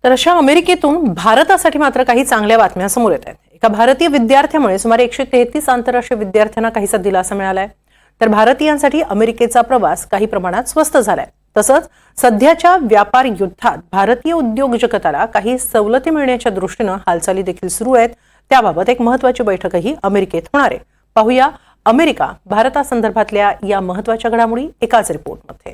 तर अशा अमेरिकेतून भारतासाठी मात्र काही चांगल्या बातम्या समोर येत आहेत। एका भारतीय विद्यार्थ्यामुळे सुमारे 133 आंतरराष्ट्रीय विद्यार्थ्यांना काहीसा दिलासा मिळालाय। तर भारतीयांसाठी अमेरिकेचा प्रवास काही प्रमाणात स्वस्त झालाय। तसंच सध्याच्या व्यापार युद्धात भारतीय उद्योग जगताला काही सवलती मिळण्याच्या दृष्टीने हालचाली देखील सुरू आहेत। त्याबाबत एक महत्त्वाची बैठकही अमेरिकेत होणार आहे। पाहूया अमेरिका भारतासंदर्भातल्या या महत्त्वाच्या घडामोडी एकाच रिपोर्टमध्ये।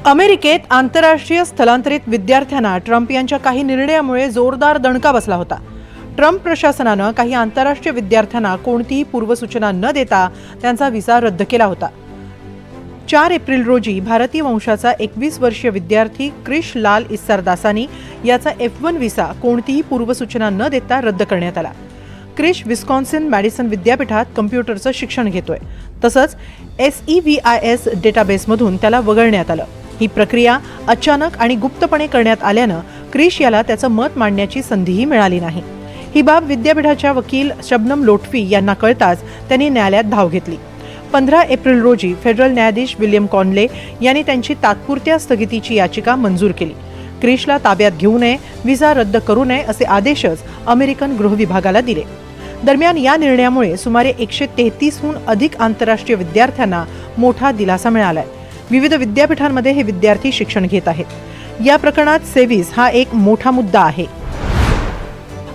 अमेरिकेत आंतरराष्ट्रीय स्थलांतरित विद्यार्थ्यांना ट्रम्प यांच्या काही निर्णयामुळे जोरदार दणका बसला होता। ट्रम्प प्रशासनानं काही आंतरराष्ट्रीय विद्यार्थ्यांना कोणतीही पूर्वसूचना न देता त्यांचा व्हिसा रद्द केला होता। 4 एप्रिल रोजी भारतीय वंशाचा 21 वर्षीय विद्यार्थी क्रिश लाल इस्सारदासानी याचा F1 व्हिसा कोणतीही पूर्वसूचना न देता रद्द करण्यात आला। क्रिश विस्कॉन्सिन मॅडिसन विद्यापीठात कम्प्युटरचं शिक्षण घेतोय। तसंच SEVIS डेटाबेसमधून त्याला वगळण्यात आलं। ही प्रक्रिया अचानक आणि गुप्तपणे करण्यात आल्यानं क्रिश याला त्याचं मत मांडण्याची संधीही मिळाली नाही। ही बाब विद्यापीठाच्या वकील शबनम लोटफी यांना कळताच त्यांनी न्यायालयात धाव घेतली। 15 एप्रिल रोजी फेडरल न्यायाधीश विल्यम कॉनले यांनी त्यांची तात्पुरत्या स्थगितीची याचिका मंजूर केली। क्रिशला ताब्यात घेऊ नये, व्हिसा रद्द करू नये असे आदेशच अमेरिकन गृह विभागाला दिले। दरम्यान या निर्णयामुळे सुमारे 133हून अधिक आंतरराष्ट्रीय विद्यार्थ्यांना मोठा दिलासा मिळालाय। विविध विद्यापीठांमध्ये हे विद्यार्थी शिक्षण घेत आहेत। या प्रकरणात सेव्हिस हा एक मोठा मुद्दा आहे।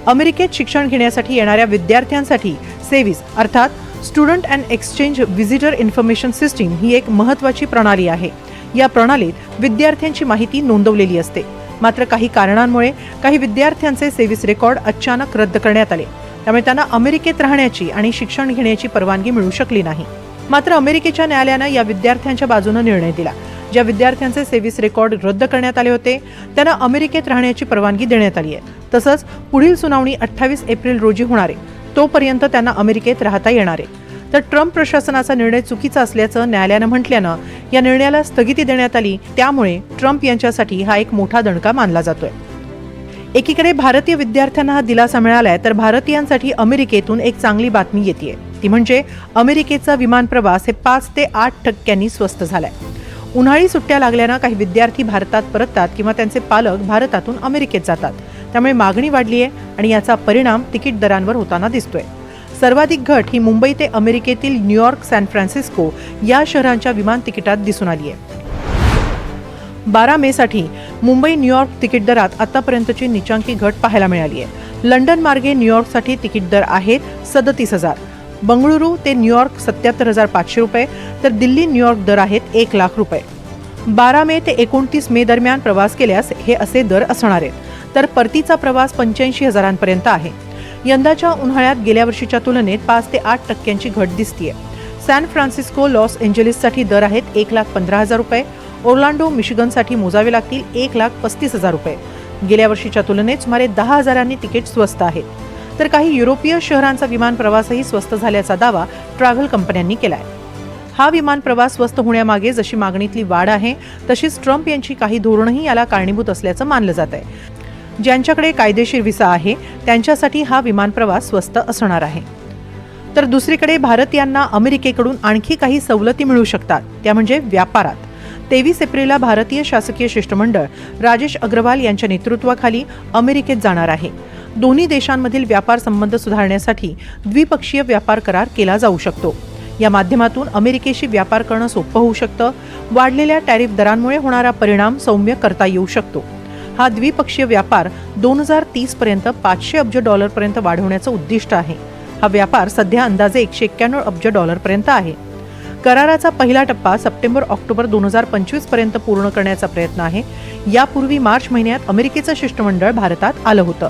अमेरिकेत शिक्षण घेण्यासाठी येणाऱ्या विद्यार्थ्यांसाठी सेव्हिस अर्थात student and exchange visitor information system ही एक महत्त्वाची प्रणाली आहे। या प्रणालीत विद्यार्थ्यांची माहिती नोंदवलेली असते। मात्र काही कारणांमुळे काही विद्यार्थ्यांचे सेव्हिस रेकॉर्ड अचानक रद्द करण्यात आले। त्यामुळे त्यांना अमेरिकेत राहण्याची आणि शिक्षण घेण्याची परवानगी मिळू शकली नाही। मात्र अमेरिकेच्या न्यायालयानं या विद्यार्थ्यांच्या बाजूने निर्णय दिला। ज्या विद्यार्थ्यांचे सेव्हिस रेकॉर्ड रद्द करण्यात आले होते त्यांना अमेरिकेत राहण्याची परवानगी देण्यात आली आहे। तसंच पुढील सुनावणी 28 एप्रिल रोजी होणार आहे। तोपर्यंत त्यांना अमेरिकेत राहता येणार आहे। तर ट्रम्प प्रशासनाचा निर्णय चुकीचा असल्याचं न्यायालयानं म्हटल्यानं या निर्णयाला स्थगिती देण्यात आली। त्यामुळे ट्रम्प यांच्यासाठी हा एक मोठा दणका मानला जातोय। एकीकडे भारतीय विद्यार्थ्यांना हा दिलासा मिळालाय, तर भारतीयांसाठी अमेरिकेतून एक चांगली बातमी येतेय। ती म्हणजे अमेरिकेचा विमान प्रवास हे 5 ते 8% स्वस्त झालाय। उन्हाळी सुट्ट्या लागल्यानं काही विद्यार्थी भारतात परततात किंवा त्यांचे पालक भारतातून अमेरिकेत जातात। त्यामुळे मागणी वाढली आहे आणि याचा परिणाम तिकीट दरांवर होताना दिसतोय। सर्वाधिक घट ही मुंबई ते अमेरिकेतील न्यूयॉर्क, सॅन फ्रान्सिस्को या शहरांच्या विमान तिकिटात दिसून आली आहे। 12 मेसाठी मुंबई न्यूयॉर्क तिकीट दरात आतापर्यंतची निचांकी घट पाहायला मिळाली आहे। लंडन मार्गे न्यूयॉर्कसाठी तिकीट दर आहेत 37,000, बंगळुरू ते न्यूयॉर्क 77,500 रुपये, तर दिल्ली न्यूयॉर्क दर आहेत 1 लाख रुपये। 12 मे ते 29 मे दरम्यान प्रवास केल्यास हे असे दर असणार आहेत। तर परतीचा प्रवास 85,000 आहे। यंदाच्या उन्हाळ्यात गेल्या वर्षीच्या तुलनेत 5 ते 8% घट दिसतीये। सॅन फ्रान्सिस्को, लॉस एंजेलिससाठी दर आहेत 1,15,000 रुपये, ओर्लांडो, मिशिगनसाठी मोजावे लागतील 1,35,000 रुपये। गेल्या वर्षीच्या तुलनेत सुमारे 10,000 तिकीट स्वस्त आहेत। तर काही युरोपीय शहरांचा विमान प्रवासही स्वस्त झाल्याचा दावा ट्रॅव्हल कंपन्यांनी केलाय। हा विमान प्रवास स्वस्त होण्यामागे जशी मागणीतली वाढ आहे तशीच ट्रम्प यांची काही धोरणंही याला कारणीभूत असल्याचं मानलं जात आहे। ज्यांच्याकडे कायदेशीर व्हिसा आहे त्यांच्यासाठी हा विमान प्रवास स्वस्त असणार आहे। तर दुसरीकडे भारतीयांना अमेरिकेकडून आणखी काही सवलती मिळू शकतात, त्या म्हणजे व्यापारात। 23 एप्रिलला भारतीय शासकीय शिष्टमंडळ राजेश अग्रवाल यांच्या नेतृत्वाखाली अमेरिकेत जाणार आहे। दोन्ही देशांमधील व्यापार संबंध सुधारण्यासाठी द्विपक्षीय व्यापार करार केला जाऊ शकतो। या माध्यमातून अमेरिकेशी व्यापार करणं सोपं होऊ शकतं। वाढलेल्या टॅरिफ दरांमुळे होणारा परिणाम सौम्य करता येऊ शकतो। हा द्विपक्षीय व्यापार 2030 पर्यंत $500 अब्ज पर्यंत वाढवण्याचं उद्दिष्ट आहे। हा व्यापार सध्या अंदाजे $191 अब्ज पर्यंत आहे। कराराचा पहिला टप्पा सप्टेंबर-ऑक्टोबर 2025 पर्यंत पूर्ण करण्याचा प्रयत्न आहे। यापूर्वी मार्च महिन्यात अमेरिकेचं शिष्टमंडळ भारतात आलं होतं।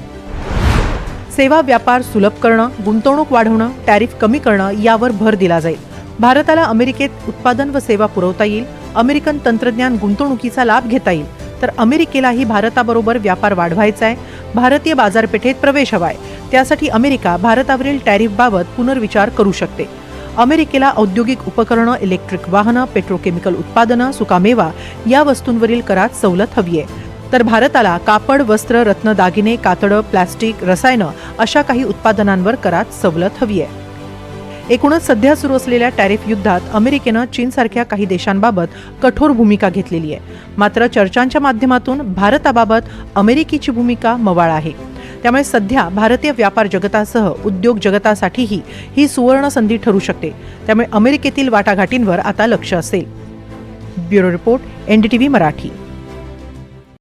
सेवा व्यापार सुलभ करणं, गुंतवणूक वाढवणं, टॅरिफ कमी करणं यावर भर दिला जाईल। भारताला अमेरिकेत उत्पादन व सेवा पुरवता येईल। अमेरिकन तंत्रज्ञान गुंतवणुकीचा लाभ घेता येईल। तर अमेरिकेलाही भारताबरोबर व्यापार वाढवायचा आहे। भारतीय बाजारपेठेत प्रवेश हवाय। त्यासाठी अमेरिका भारतावरील टॅरिफबाबत पुनर्विचार करू शकते। अमेरिकेला औद्योगिक उपकरणं, इलेक्ट्रिक वाहनं, पेट्रोकेमिकल उत्पादनं, सुकामेवा या वस्तूंवरील करात सवलत हवी आहे। तर भारताला कापड, वस्त्र, रत्न, दागिने, कातडं, प्लास्टिक, रसायनं अशा काही उत्पादनांवर करात सवलत हवी आहे। एकूणच सध्या सुरू असलेल्या टॅरिफ युद्धात अमेरिकेनं चीनसारख्या काही देशांबाबत कठोर भूमिका घेतलेली आहे. मात्र चर्चांच्या माध्यमातून भारताबाबत अमेरिकेची भूमिका मवाळ आहे. त्यामुळे सध्या भारतीय व्यापार जगतासह उद्योग जगतासाठीही ही सुवर्ण संधी ठरू शकते. त्यामुळे अमेरिकेतील वाटाघाटींवर आता लक्ष असेल. Bureau report, NDTV Marathi.